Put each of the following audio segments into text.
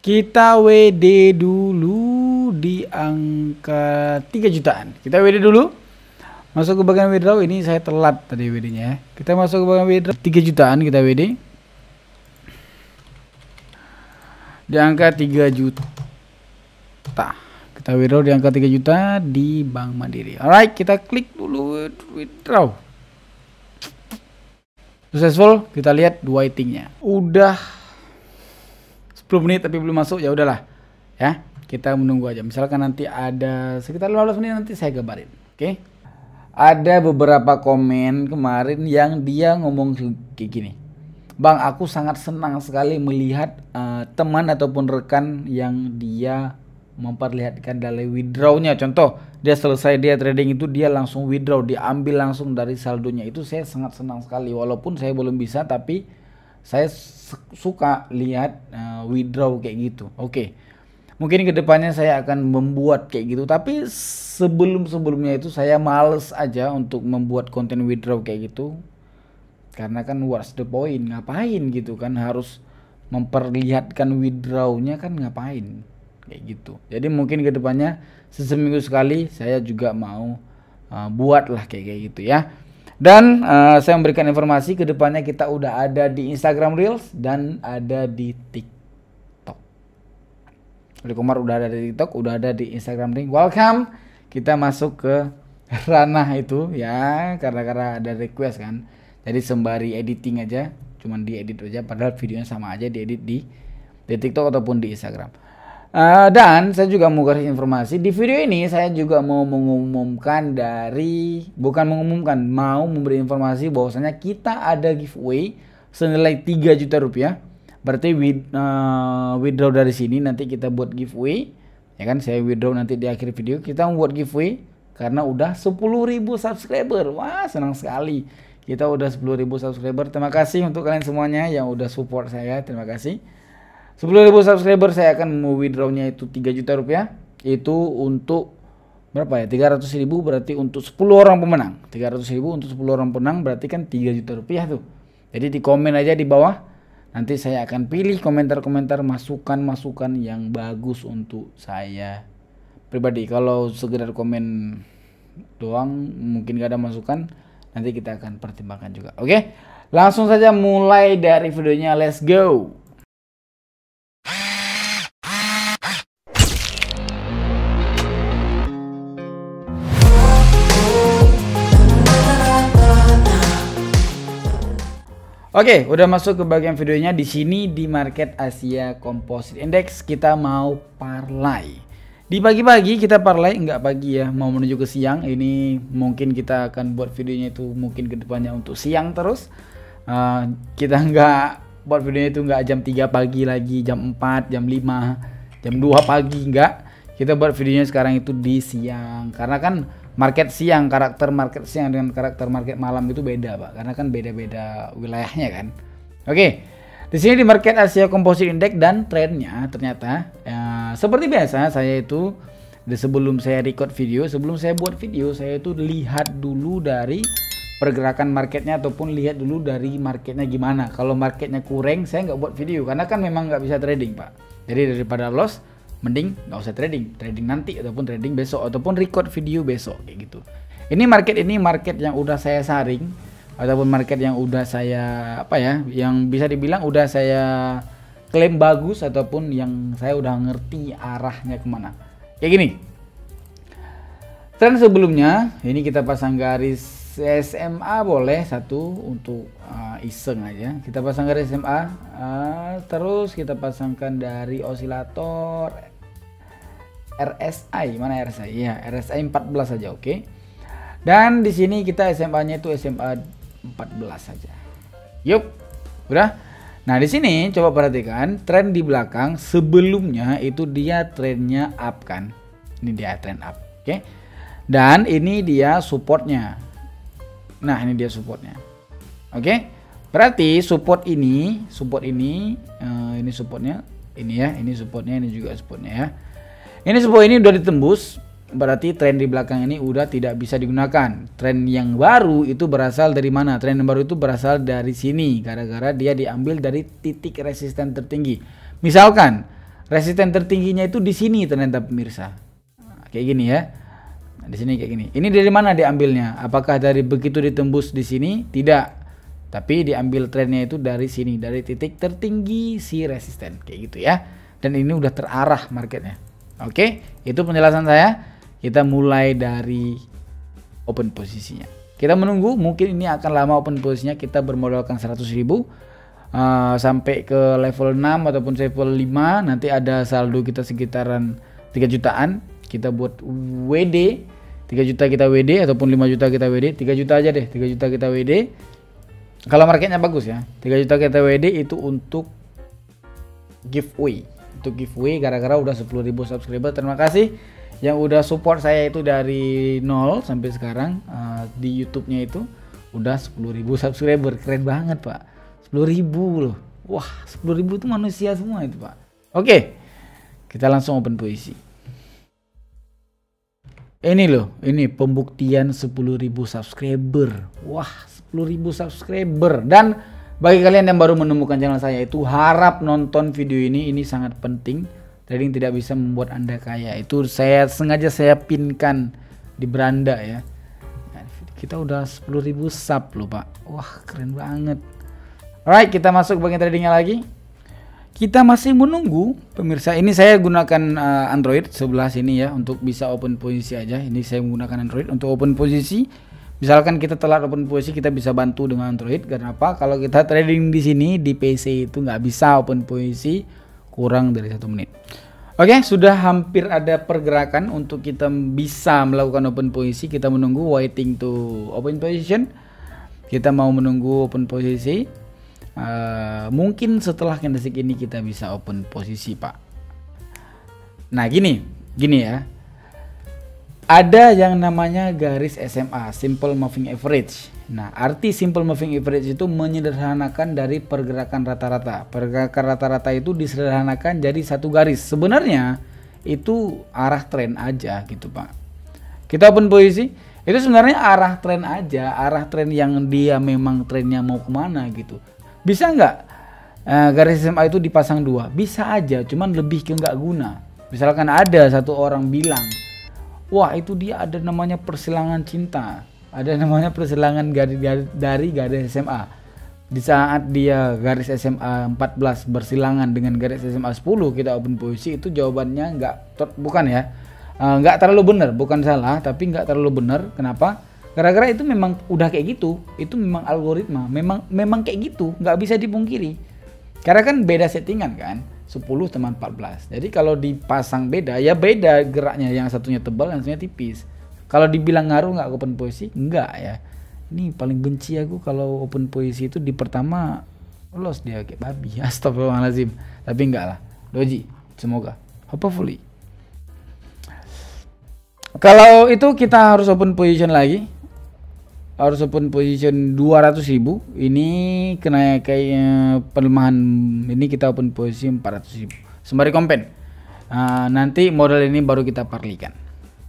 Kita WD dulu di angka 3 jutaan. Kita WD dulu. Masuk ke bagian withdraw. Ini saya telat tadi WD-nya. Kita masuk ke bagian withdraw 3 jutaan kita WD. Di angka 3 juta. Kita withdraw di angka 3 juta di Bank Mandiri. Alright, kita klik dulu withdraw. Successful. Kita lihat waitingnya. Udah 10 menit tapi belum masuk, ya udahlah ya, kita menunggu aja. Misalkan nanti ada sekitar 15 menit nanti saya gambarin. Oke. Ada beberapa komen kemarin yang dia ngomong kayak gini, Bang, aku sangat senang sekali melihat teman ataupun rekan yang dia memperlihatkan dari withdrawnya. Contoh, dia selesai dia trading itu dia langsung withdraw, diambil langsung dari saldonya. Itu saya sangat senang sekali, walaupun saya belum bisa, tapi saya suka lihat withdraw kayak gitu. Oke. Mungkin kedepannya saya akan membuat kayak gitu, tapi sebelumnya itu saya males aja untuk membuat konten withdraw kayak gitu. Karena kan what's the point, ngapain gitu kan, harus memperlihatkan withdrawnya kan, ngapain kayak gitu. Jadi mungkin kedepannya seminggu sekali saya juga mau buat lah kayak gitu ya. Dan saya memberikan informasi kedepannya kita udah ada di Instagram Reels dan ada di TikTok. Udah Komar udah ada di TikTok, udah ada di Instagram Reels. Welcome. Kita masuk ke ranah itu ya, karena ada request kan. Jadi sembari editing aja, cuman diedit aja, padahal videonya sama aja diedit di TikTok ataupun di Instagram. Dan saya juga mau kasih informasi di video ini. Saya juga mau mengumumkan mau memberi informasi bahwasanya kita ada giveaway senilai 3 juta rupiah. Berarti withdraw dari sini nanti kita buat giveaway ya kan. Saya withdraw nanti di akhir video kita membuat giveaway karena udah 10.000 subscriber. Wah, senang sekali. Kita udah 10.000 subscriber. Terima kasih untuk kalian semuanya yang udah support saya. Terima kasih. 10.000 subscriber saya akan mau withdrawnya itu 3 juta rupiah. Itu untuk berapa ya, 300.000 berarti untuk 10 orang pemenang. 300.000 untuk 10 orang pemenang berarti kan 3 juta rupiah tuh. Jadi di komen aja di bawah, nanti saya akan pilih komentar-komentar masukan-masukan yang bagus untuk saya pribadi. Kalau sekedar komen doang mungkin gak ada masukan, nanti kita akan pertimbangkan juga. Oke, langsung saja mulai dari videonya, let's go. Oke, udah masuk ke bagian videonya. Di sini di market Asia Composite Index kita mau parlay. Di pagi-pagi kita parlay, enggak pagi ya, mau menuju ke siang. Ini mungkin kita akan buat videonya itu mungkin kedepannya untuk siang terus. Kita enggak buat videonya itu enggak jam 3 pagi lagi, jam 4, jam 5, jam 2 pagi, enggak. Kita buat videonya sekarang itu di siang. Karena kan market siang, karakter market siang dengan karakter market malam itu beda, Pak. Karena kan beda-beda wilayahnya kan. Oke. Di sini di market Asia Composite Index dan trennya ternyata seperti biasa saya itu sebelum saya record video, sebelum saya buat video, saya itu lihat dulu dari pergerakan marketnya ataupun lihat dulu dari marketnya gimana. Kalau marketnya kurang, saya nggak buat video karena kan memang nggak bisa trading, Pak. Jadi daripada loss, mending nggak usah trading nanti ataupun trading besok ataupun record video besok kayak gitu. Ini market yang udah saya saring ataupun market yang udah saya yang bisa dibilang udah saya klaim bagus ataupun yang saya udah ngerti arahnya kemana. Kayak gini. Tren sebelumnya ini kita pasang garis SMA boleh satu untuk iseng aja. Kita pasang garis SMA, terus kita pasangkan dari osilator RSI, mana RSI? Ya, RSI 14 saja, oke. Dan di sini kita SMA-nya itu SMA 14 saja. Yup. Udah. Nah, di sini coba perhatikan tren di belakang sebelumnya itu dia trennya up kan. Ini dia tren up, oke. Dan ini dia supportnya. Nah, ini dia supportnya. Oke. Berarti support ini supportnya, ini ya, ini supportnya, ini juga supportnya ya. Ini support ini udah ditembus, berarti tren di belakang ini udah tidak bisa digunakan. Tren yang baru itu berasal dari mana? Tren yang baru itu berasal dari sini, gara-gara dia diambil dari titik resisten tertinggi. Misalkan Resisten tertingginya itu di sini ternyata pemirsa. Nah, kayak gini ya. Nah, di sini kayak gini. Ini dari mana diambilnya? Apakah dari begitu ditembus di sini? Tidak. Tapi diambil trennya itu dari sini, dari titik tertinggi si resisten kayak gitu ya. Dan ini udah terarah marketnya. Oke, itu penjelasan saya. Kita mulai dari open posisinya. Kita menunggu, mungkin ini akan lama open posisinya. Kita bermodalkan 100.000 sampai ke level 6 ataupun level 5. Nanti ada saldo kita sekitaran 3 jutaan. Kita buat WD 3 juta kita WD ataupun 5 juta kita WD. 3 juta aja deh, 3 juta kita WD. Kalau marketnya bagus ya, 3 juta kita WD itu untuk giveaway. Untuk giveaway gara-gara udah 10.000 subscriber. Terima kasih yang udah support saya itu dari 0 sampai sekarang. Di YouTube-nya itu udah 10.000 subscriber. Keren banget, Pak. 10.000 loh. Wah, 10.000 itu manusia semua itu, Pak. Oke. Kita langsung open posisi. Ini loh, ini pembuktian 10.000 subscriber. Wah, 10.000 subscriber. Dan bagi kalian yang baru menemukan channel saya itu harap nonton video ini sangat penting. Trading tidak bisa membuat Anda kaya. Itu sengaja saya pinkan di beranda ya. Kita udah 10.000 sub loh, Pak. Wah, keren banget. Alright, kita masuk ke bagian tradingnya lagi. Kita masih menunggu pemirsa. Ini saya gunakan Android sebelah sini ya untuk bisa open posisi aja. Ini saya menggunakan Android untuk open posisi. Misalkan kita telat open posisi, kita bisa bantu dengan Android. Karena apa? Kalau kita trading di sini di PC itu nggak bisa open posisi kurang dari 1 menit. Oke, sudah hampir ada pergerakan untuk kita bisa melakukan open posisi. Kita menunggu waiting to open position. Kita mau menunggu open posisi. Mungkin setelah candlestick ini kita bisa open posisi, Pak. Nah gini ya, ada yang namanya garis SMA, simple moving average. Nah arti simple moving average itu menyederhanakan dari pergerakan rata-rata. Pergerakan rata-rata itu disederhanakan jadi satu garis. Sebenarnya itu arah tren aja gitu, Pak. Kita open posisi itu sebenarnya arah tren aja, arah tren yang dia memang trennya mau kemana gitu. Bisa nggak garis SMA itu dipasang 2? Bisa aja, cuman lebih ke nggak guna. Misalkan ada satu orang bilang, wah itu dia ada namanya persilangan cinta, ada namanya persilangan dari garis SMA. Di saat dia garis SMA 14 bersilangan dengan garis SMA 10 kita open posisi, itu jawabannya bukan ya, nggak terlalu benar, bukan salah, tapi nggak terlalu benar. Kenapa? Gara-gara itu memang udah kayak gitu, itu memang algoritma, memang kayak gitu, nggak bisa dipungkiri. Karena kan beda settingan kan, 10 teman 14. Jadi kalau dipasang beda, ya beda geraknya, yang satunya tebal, yang satunya tipis. Kalau dibilang ngaruh nggak open posisi, enggak ya. Ini paling benci aku kalau open posisi itu di pertama loss dia kayak babi. Astagfirullahaladzim. Tapi enggak lah, doji, semoga, hopefully. Kalau itu kita harus open position lagi. Harus open position 200.000. Ini kena kayak pelemahan, ini kita open posisi 400.000 sembari kompen. Nanti modal ini baru kita parlikan.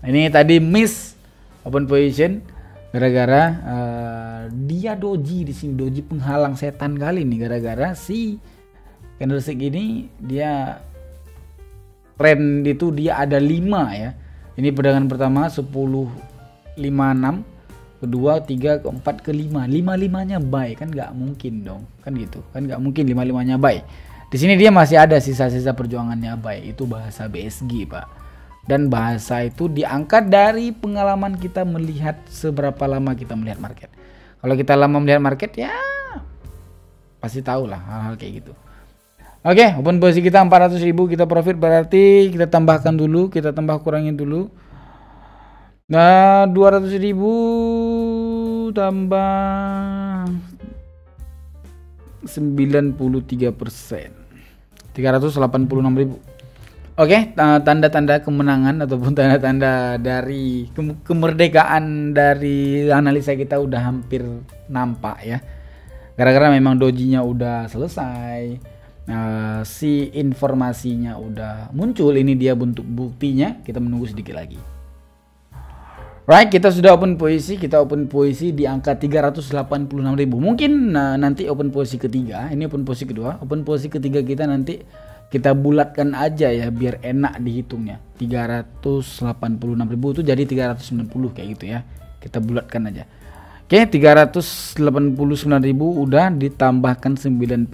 Ini tadi miss open position gara-gara dia doji di sini, doji penghalang setan kali nih, gara-gara si candlestick ini dia trend itu dia ada 5 ya. Ini perdagangan pertama 10.56, kedua 3, keempat, kelima, 5-5-nya buy, kan nggak mungkin dong, kan gitu kan, nggak mungkin 5-5-nya buy. Di sini dia masih ada sisa-sisa perjuangannya buy. Itu bahasa BSG, Pak, dan bahasa itu diangkat dari pengalaman kita melihat seberapa lama kita melihat market. Kalau kita lama melihat market ya pasti tahu lah hal-hal kayak gitu. Oke, open posisi kita 400.000, kita profit, berarti kita tambahkan dulu, kita tambah kurangin dulu. Nah, 200.000 tambah 93%, 386.000. Oke, tanda-tanda kemenangan ataupun tanda-tanda dari kemerdekaan dari analisa kita udah hampir nampak ya. Gara-gara memang dojinya udah selesai, si informasinya udah muncul, ini dia bentuk buktinya. Kita menunggu sedikit lagi. Right, kita sudah open posisi, kita open posisi di angka 386.000. Mungkin nanti open posisi ketiga, ini open posisi kedua, open posisi ketiga kita nanti kita bulatkan aja ya biar enak dihitungnya. 386.000 itu jadi 390 kayak gitu ya. Kita bulatkan aja. Oke, 389.000 udah ditambahkan 92%,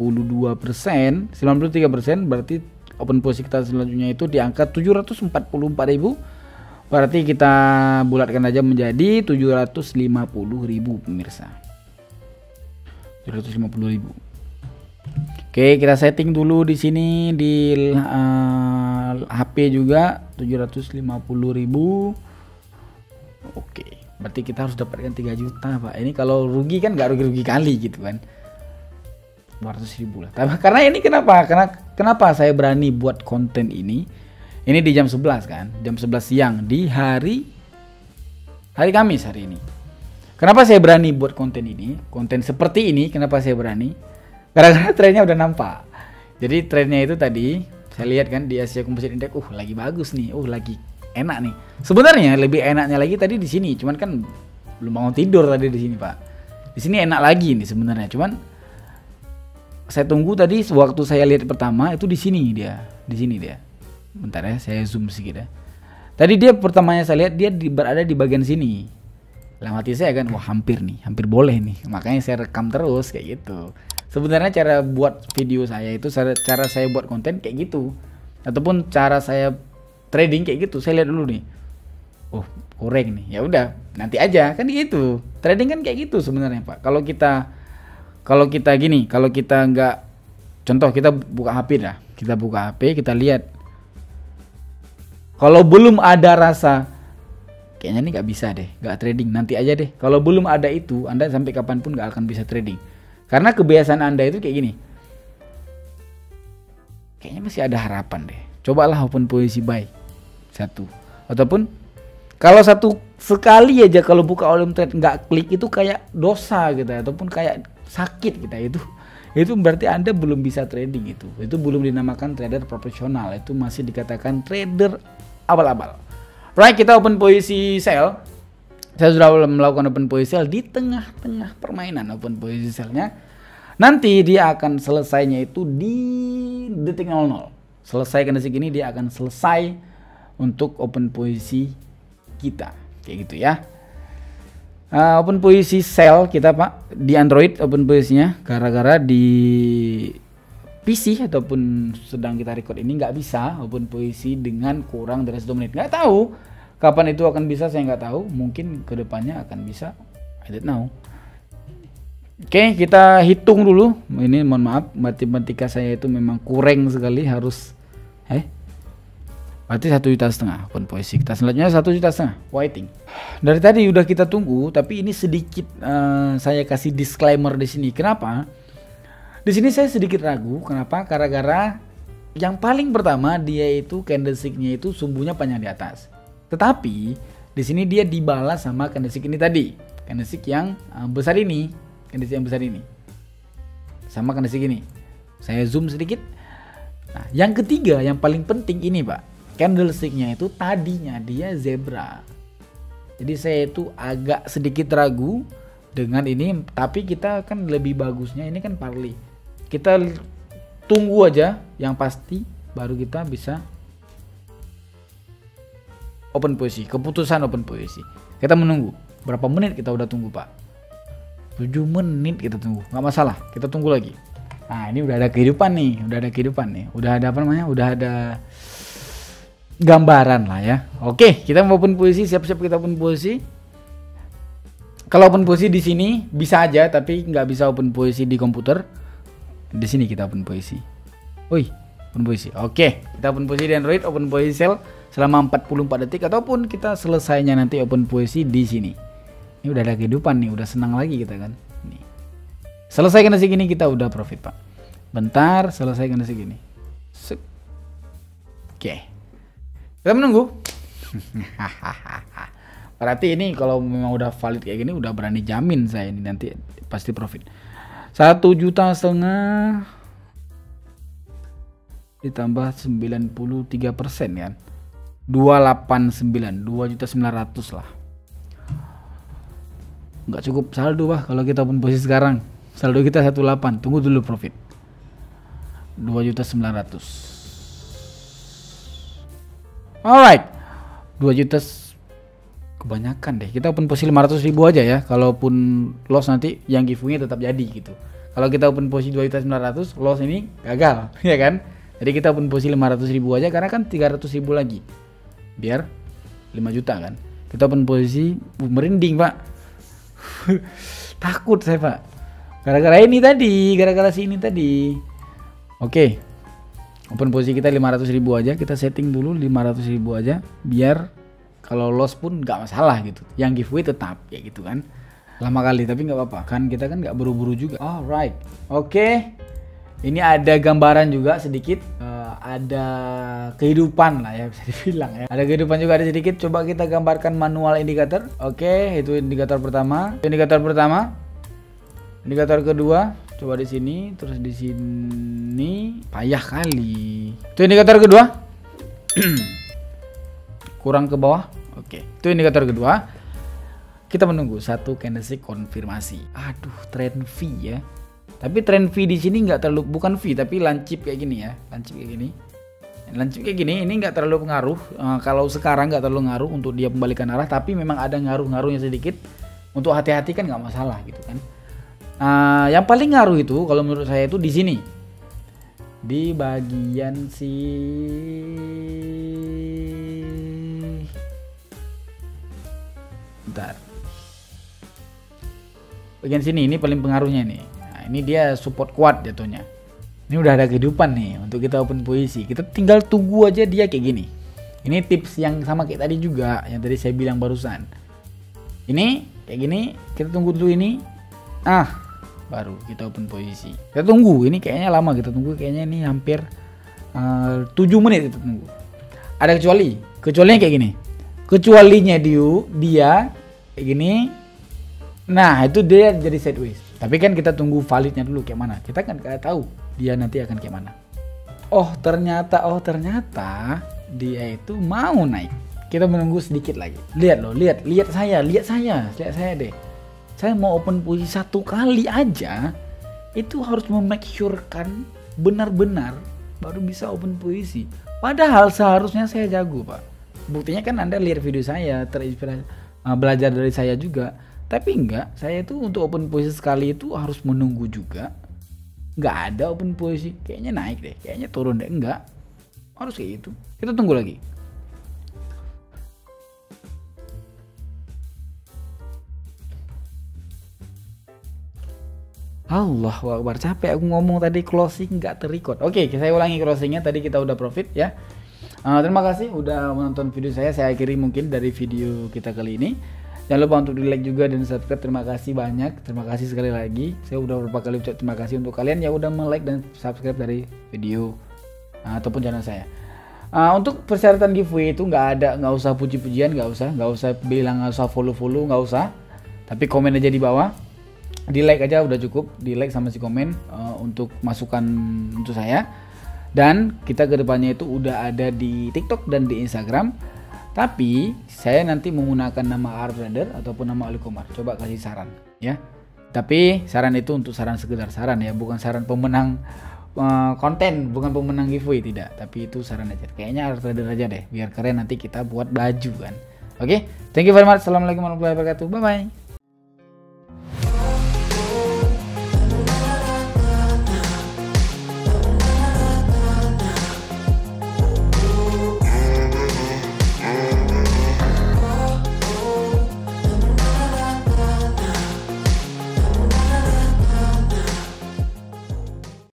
93%, berarti open posisi kita selanjutnya itu di angka 744.000. Berarti kita bulatkan aja menjadi 750.000 pemirsa. 750.000. Oke, kita setting dulu di sini di HP juga 750.000. Oke, berarti kita harus dapatkan 3 juta, Pak. Ini kalau rugi kan nggak rugi-rugi kali gitu kan. 200.000 lah. Tapi karena ini kenapa saya berani buat konten ini? Ini di jam 11 kan, jam 11 siang di hari Kamis hari ini. Kenapa saya berani buat konten ini? Konten seperti ini, kenapa saya berani? Gara-gara trennya udah nampak. Jadi trennya itu tadi saya lihat kan di Asia Composite Index, lagi bagus nih, lagi enak nih. Sebenarnya lebih enaknya lagi tadi di sini, cuman kan belum mau tidur tadi di sini, Pak. Di sini enak lagi nih sebenarnya, cuman saya tunggu tadi waktu saya lihat pertama itu di sini dia. Bentar ya, saya zoom sedikit ya. Tadi dia pertamanya saya lihat dia berada di bagian sini. Dalam hati saya kan, hampir boleh nih. Makanya saya rekam terus kayak gitu. Sebenarnya cara buat video saya itu cara saya buat konten kayak gitu. Ataupun cara saya trading kayak gitu. Saya lihat dulu nih. Kurang nih. Ya udah, nanti aja kan gitu. Trading kan kayak gitu sebenarnya, Pak. Kalau kita gini, kalau kita nggak, contoh kita buka HP dah. Kita buka HP, kita lihat. Kalau belum ada rasa kayaknya nih nggak bisa deh, nggak trading, nanti aja deh. Kalau belum ada itu, Anda sampai kapanpun nggak akan bisa trading. Karena kebiasaan Anda itu kayak gini. Kayaknya masih ada harapan deh. Cobalah open posisi buy satu. Ataupun kalau satu sekali aja kalau buka volume trade nggak klik itu kayak dosa gitu, ataupun kayak sakit kita itu berarti Anda belum bisa trading itu. Itu belum dinamakan trader profesional. Itu masih dikatakan trader abal-abal. Right, kita open posisi sell. Saya sudah melakukan open posisi sell di tengah-tengah permainan open posisi sellnya. Nanti dia akan selesainya itu di detik 00. Selesai kondisi ini dia akan selesai untuk open posisi kita. Kayak gitu ya. Open posisi sell kita, Pak, di Android open posisinya gara-gara di PC ataupun sedang kita record ini nggak bisa open posisi dengan kurang dari 1 menit. Nggak tahu kapan itu akan bisa, saya nggak tahu. Mungkin kedepannya akan bisa, I don't know. Oke, kita hitung dulu. Ini mohon maaf, matematika saya itu memang kurang sekali, harus berarti 1,5 juta open posisi kita. Selanjutnya 1,5 juta waiting. Dari tadi udah kita tunggu, tapi ini sedikit saya kasih disclaimer di sini. Kenapa? Di sini saya sedikit ragu. Kenapa? Gara-gara yang paling pertama dia itu candlestick-nya itu sumbunya panjang di atas. Tetapi di sini dia dibalas sama candlestick ini tadi. Candlestick yang besar ini, candlestick yang besar ini. Sama candlestick ini. Saya zoom sedikit. Nah, yang ketiga yang paling penting ini, Pak. Candlestick-nya itu tadinya dia zebra. Jadi saya itu agak sedikit ragu dengan ini, tapi kita kan lebih bagusnya ini kan parley. Kita tunggu aja yang pasti baru kita bisa open posisi, keputusan open posisi. Kita menunggu. Berapa menit kita udah tunggu, Pak? 7 menit kita tunggu. Nggak masalah, kita tunggu lagi. Nah, ini udah ada kehidupan nih, Udah ada apa namanya? Udah ada gambaran lah ya. Oke, kita mau open posisi, siap-siap kita open posisi. Kalau open posisi di sini bisa aja, tapi nggak bisa open posisi di komputer. Di sini kita open posisi. Open posisi. Oke, kita open posisi di Android, open posisi sell selama 44 detik, ataupun kita selesainya nanti open posisi di sini. Ini udah ada kehidupan nih, udah senang lagi kita kan. Nih. Selesaikan segini kita udah profit, Pak. Bentar, selesaikan segini. Oke. Kita menunggu. Berarti ini kalau memang udah valid kayak gini, udah berani jamin saya ini nanti pasti profit. 1,5 juta ditambah 93% kan, 289, 2.900.000 lah. Nggak cukup saldo, Pak, kalau kita pun posisi sekarang. Saldo kita 18, tunggu dulu profit 2.900.000. Alright, 2 juta kebanyakan deh. Kita open posisi 500.000 aja ya. Kalaupun loss nanti yang giveaway tetap jadi gitu. Kalau kita open posisi 2.900.000, loss ini gagal, ya kan? Jadi kita open posisi 500.000 aja karena kan 300.000 lagi. Biar 5 juta kan. Kita open posisi merinding, Pak. Takut saya, Pak. Gara-gara ini tadi, gara-gara sini tadi. Oke. Open posisi kita 500.000 aja, kita setting dulu 500.000 aja biar kalau loss pun nggak masalah gitu. Yang giveaway tetap ya gitu kan. Lama kali tapi nggak apa-apa. Kan kita kan nggak buru-buru juga. Alright. Oke. Ini ada gambaran juga sedikit, ada kehidupan lah ya bisa dibilang ya. Ada kehidupan juga ada sedikit. Coba kita gambarkan manual indikator. Oke, itu indikator pertama. Indikator pertama. Indikator kedua. Coba di sini, terus di sini. Payah kali. Itu indikator kedua. Kurang ke bawah. Oke, itu indikator kedua. Kita menunggu satu candlestick konfirmasi. Aduh, trend V ya. Tapi trend V di sini nggak terlalu, bukan V tapi lancip kayak gini ya, lancip kayak gini. Lancip kayak gini, ini nggak terlalu pengaruh. Kalau sekarang nggak terlalu ngaruh untuk dia pembalikan arah, tapi memang ada ngaruh-ngaruhnya sedikit. Untuk hati-hati kan nggak masalah gitu kan. Yang paling ngaruh itu kalau menurut saya itu di sini, di bagian si bentar. Bagian sini ini paling pengaruhnya nih. Nah, ini dia support kuat jatuhnya. Ini udah ada kehidupan nih untuk kita open posisi. Kita tinggal tunggu aja dia kayak gini. Ini tips yang sama kayak tadi juga, yang tadi saya bilang barusan. Ini kayak gini, kita tunggu dulu ini. Baru kita open posisi. Kita tunggu, ini kayaknya lama kita tunggu, kayaknya ini hampir 7 menit kita tunggu. Ada kecualinya kayak gini. Kecualinya dia kayak gini. Nah, itu dia jadi sideways. Tapi kan kita tunggu validnya dulu kayak mana. Kita kan nggak tahu dia nanti akan kayak mana. Oh ternyata dia itu mau naik. Kita menunggu sedikit lagi. Lihat loh, lihat saya deh. Saya mau open posisi 1 kali aja, itu harus make sure kan benar-benar baru bisa open posisi. Padahal seharusnya saya jago, Pak. Buktinya kan Anda lihat video saya, terinspirasi, belajar dari saya juga. Tapi enggak, saya itu untuk open posisi sekali itu harus menunggu juga. Enggak ada open posisi, kayaknya naik deh, kayaknya turun deh, enggak. Harus kayak gitu. Kita tunggu lagi. Allahu Akbar, capek aku ngomong tadi closing nggak terrecord. Oke, saya ulangi closingnya. Tadi kita udah profit ya. Terima kasih udah menonton video saya. Saya akhiri mungkin dari video kita kali ini. Jangan lupa untuk di like juga dan subscribe. Terima kasih banyak. Terima kasih sekali lagi. Saya udah beberapa kali ucap terima kasih untuk kalian yang udah like dan subscribe dari video ataupun channel saya. Untuk persyaratan giveaway itu nggak usah puji-pujian, nggak usah bilang, nggak usah follow, nggak usah. Tapi komen aja di bawah. Di like aja udah cukup, di like sama si komen untuk masukan untuk saya. Dan kita kedepannya itu udah ada di TikTok dan di Instagram. Tapi saya nanti menggunakan nama Arab Trader ataupun nama Ali Komar. Coba kasih saran ya. Tapi saran itu untuk saran, sekedar saran ya, bukan saran pemenang konten, bukan pemenang giveaway, tidak. Tapi itu saran aja. Kayaknya Arab Trader aja deh, biar keren nanti kita buat baju kan. Oke, thank you very much. Assalamualaikum warahmatullahi wabarakatuh. Bye bye.